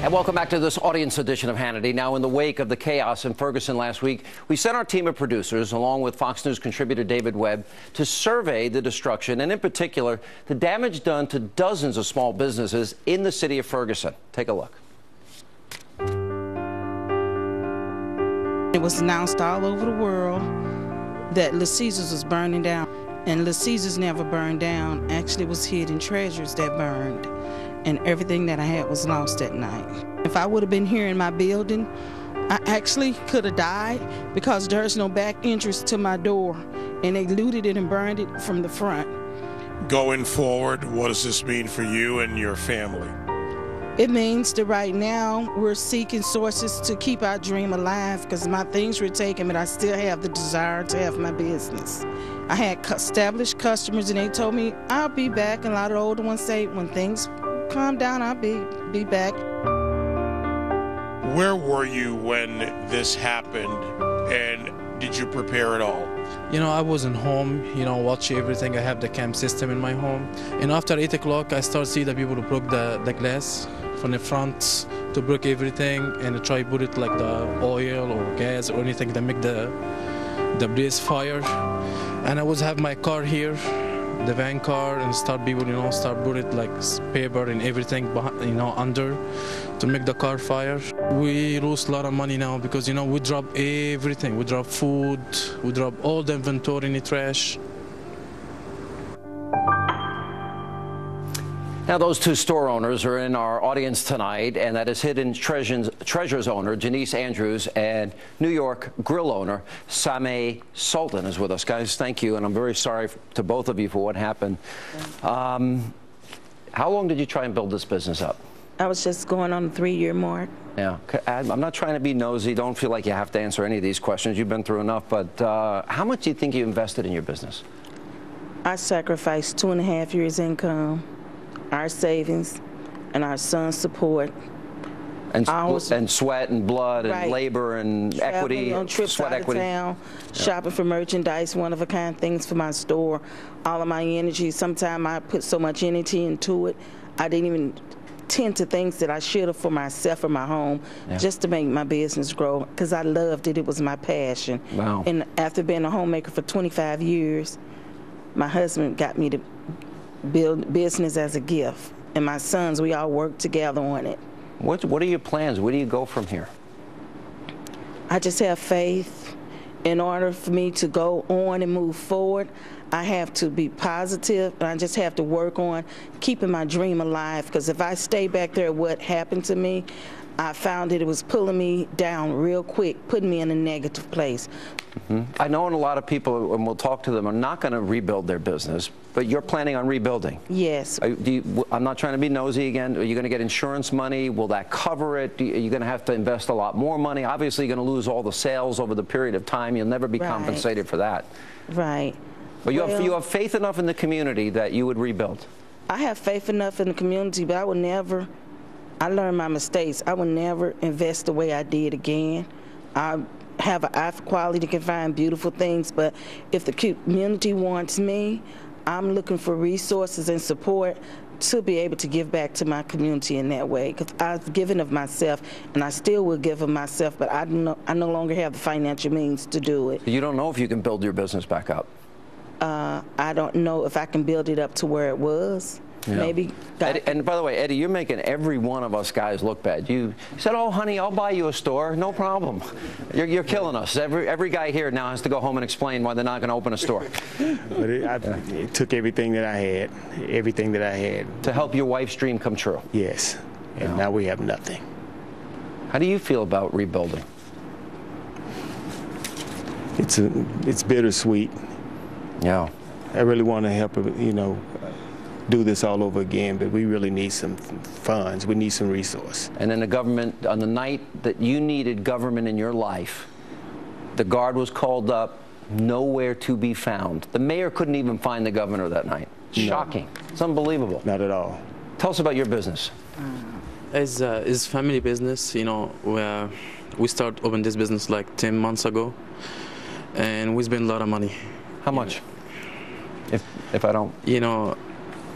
And welcome back to this audience edition of Hannity. Now, in the wake of the chaos in Ferguson last week, we sent our team of producers, along with Fox News contributor David Webb, to survey the destruction and, in particular, the damage done to dozens of small businesses in the city of Ferguson. Take a look. It was announced all over the world that Little Caesars was burning down. And Little Caesars never burned down. Actually, it was hidden treasures that burned. And everything that I had was lost that night. If I would have been here in my building, I actually could have died because there's no back entrance to my door. And they looted it and burned it from the front. Going forward, what does this mean for you and your family? It means that right now we're seeking sources to keep our dream alive because my things were taken, but I still have the desire to have my business. I had established customers and they told me, I'll be back. And a lot of the older ones say, when things calm down, I'll be back. Where were you when this happened, and did you prepare at all? You know, I wasn't home, watching everything. I have the cam system in my home. And after 8 o'clock, I start seeing the people who broke the glass from the front to break everything and try to put it like the oil or gas or anything that make the blaze fire. And I was have my car here, the van car, and start people, start put it like paper and everything behind, under to make the car fire. We lose a lot of money now because, we drop everything. We drop food, we drop all the inventory in the trash. Now, those two store owners are in our audience tonight, and that is Hidden Treasures owner Janice Andrews and New York Grill owner Sameh Sultan is with us. Guys, thank you, and I'm very sorry to both of you for what happened. How long did you try and build this business up? I was just going on the 3-year mark. Yeah, I'm not trying to be nosy. Don't feel like you have to answer any of these questions. You've been through enough, but how much do you think you invested in your business? I sacrificed 2.5 years' income, our savings, and our son's support. And sweat and blood and right. labor and Traveling equity, on trips sweat out equity. Of town, shopping for merchandise, one-of-a-kind things for my store. All of my energy, sometimes I put so much energy into it, I didn't even tend to things that I should have for myself or my home, just to make my business grow, because I loved it. It was my passion. Wow. And after being a homemaker for 25 years, my husband got me to build business as a gift. And my sons, we all worked together on it. What are your plans? Where do you go from here? I just have faith. In order for me to go on and move forward, I have to be positive, and I just have to work on keeping my dream alive, because if I stay back there, what happened to me, I found that it was pulling me down real quick, putting me in a negative place. I know a lot of people, and we'll talk to them, are not going to rebuild their business, but you're planning on rebuilding. Yes. I'm not trying to be nosy again. Are you going to get insurance money? Will that cover it? Are you going to have to invest a lot more money? Obviously, you're going to lose all the sales over the period of time. You'll never be compensated for that. Right. But you have faith enough in the community that you would rebuild? I have faith enough in the community, but I would never, I learned my mistakes. I would never invest the way I did again. I have an eye for quality, can find beautiful things, but if the community wants me, I'm looking for resources and support to be able to give back to my community in that way, because I've given of myself, and I still will give of myself, but I no longer have the financial means to do it. You don't know if you can build your business back up? I don't know if I can build it up to where it was. Yeah. Maybe. Eddie, and by the way, Eddie, you're making every one of us guys look bad. You said, "Oh, honey, I'll buy you a store. No problem." You're killing us. Every guy here now has to go home and explain why they're not going to open a store. But it took everything that I had, to help your wife's dream come true. Yes, and now we have nothing. How do you feel about rebuilding? It's bittersweet. Yeah. I really want to help, do this all over again, but we really need some funds. We need some resource. And then the government, on the night that you needed government in your life, the guard was called up, nowhere to be found. The mayor couldn't even find the governor that night. Shocking. No. It's unbelievable. Not at all. Tell us about your business. It's family business, where we started open this business like 10 months ago, and we spent a lot of money. How much? If I don't?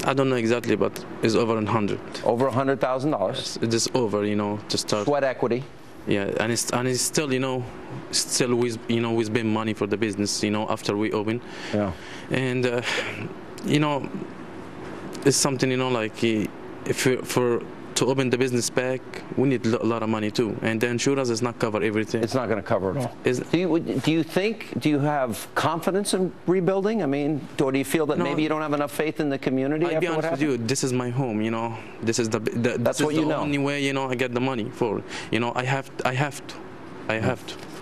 I don't know exactly, but it's over 100. Over $100,000. It is over, you know, to start. Sweat equity. Yeah, and it's still, you know, we spend money for the business, you know, after we open. Yeah. And you know, it's something, you know, like to open the business back, we need a lot of money too, and the insurance is not cover everything. It's not going to cover it all. Do you have confidence in rebuilding? I mean, or do you feel that maybe you don't have enough faith in the community? I'll be honest with you, this is my home, you know. This is that's what you know. Only way, you know, I get the money for. You know, I have to.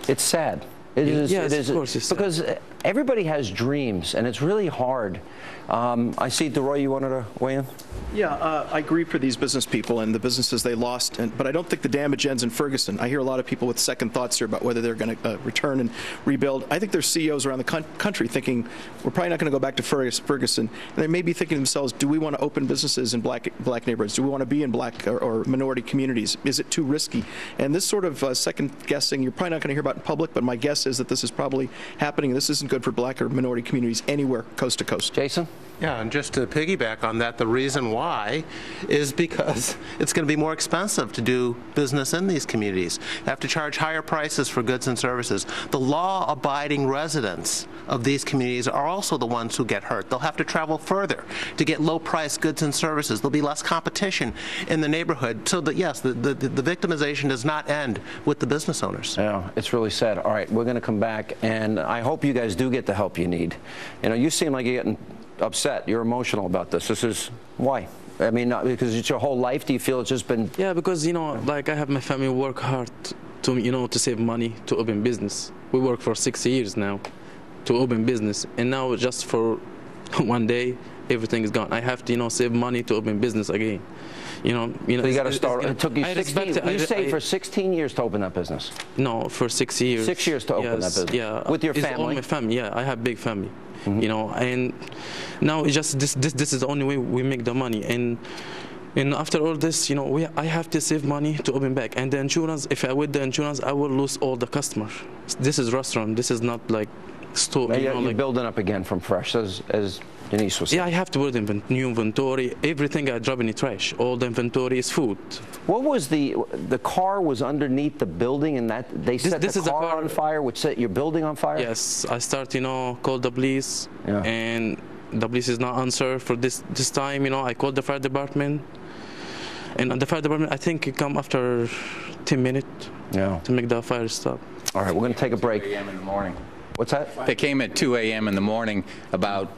It's sad. It is. Yes, it is, of course it's because sad. Everybody has dreams, and it's really hard. I see, DeRoy, you wanted to weigh in? Yeah, I grieve for these business people and the businesses they lost, but I don't think the damage ends in Ferguson. I hear a lot of people with second thoughts here about whether they're going to return and rebuild. I think there's CEOs around the country thinking, we're probably not going to go back to Ferguson. And they may be thinking to themselves, do we want to open businesses in black neighborhoods? Do we want to be in black or minority communities? Is it too risky? And this sort of second guessing, you're probably not going to hear about in public, but my guess is that this is probably happening. This isn't good for black or minority communities anywhere, coast to coast. Jason? Yeah, and just to piggyback on that, the reason why is because it's going to be more expensive to do business in these communities. You have to charge higher prices for goods and services. The law-abiding residents of these communities are also the ones who get hurt. They'll have to travel further to get low-priced goods and services. There'll be less competition in the neighborhood. So that, yes, the victimization does not end with the business owners. Yeah, it's really sad. All right, we're going to come back, and I hope you guys do get the help you need. You know, you seem like you're getting upset. You're emotional about this. This is why? I mean, not because it's your whole life. Do you feel it's just been? Yeah, because, you know, like I have my family work hard to, you know, to save money to open business. We work for 6 years now to open business, and now just for one day, everything is gone. I have to, you know, save money to open business again. You know, so you got to start. It took you 16. You saved for 16 years to open that business. No, for 6 years. 6 years to open that business. Yeah, with your it's family. All my family. Yeah, I have big family. You know, and now it's just this is the only way we make the money. And after all this, you know, I have to save money to open back. And the insurance, if I with the insurance, I will lose all the customers. This is restaurant. This is not like store. You're like building up again from fresh, as Denise was saying. Yeah, I have to build new inventory. Everything I drop in the trash. All the inventory is food. What was the car was underneath the building, and that they set the car on fire, which set your building on fire? Yes, I start, you know, call the police, and the police is not answer for this time. You know, I called the fire department, and the fire department, I think, it come after 10 minutes to make the fire stop. All right, we're going to take a break. 2 a.m. in the morning. What's that? They came at 2 a.m. in the morning, about,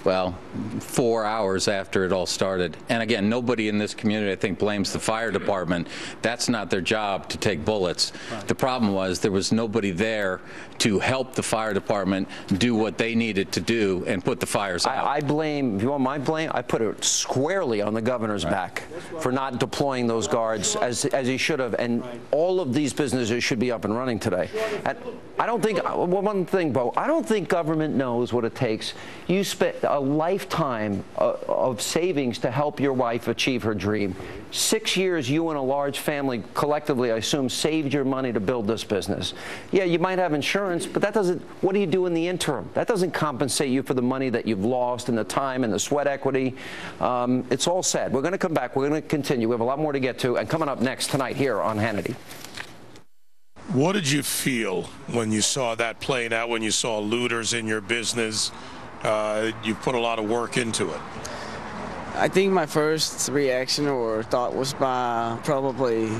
well, 4 hours after it all started. And again, nobody in this community, I think, blames the fire department. That's not their job to take bullets. Right. The problem was there was nobody there to help the fire department do what they needed to do and put the fires out. I blame, if you want my blame, I put it squarely on the governor's back for not deploying those guards as he should have. And all of these businesses should be up and running today. And I don't think, one thing, Bo, I don't think government knows what it takes. You spent a lifetime of savings to help your wife achieve her dream. 6 years, you and a large family collectively, I assume, saved your money to build this business. Yeah, you might have insurance, but that doesn't, what do you do in the interim? That doesn't compensate you for the money that you've lost and the time and the sweat equity. It's all sad. We're going to come back. We're going to continue. We have a lot more to get to. And coming up next tonight here on Hannity. What did you feel when you saw that playing out, when you saw looters in your business? You put a lot of work into it. I think my first reaction or thought was probably,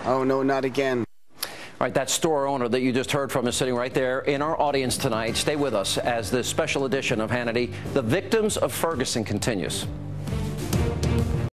oh no, not again. All right, that store owner that you just heard from is sitting right there in our audience tonight. Stay with us as this special edition of Hannity, The Victims of Ferguson, continues.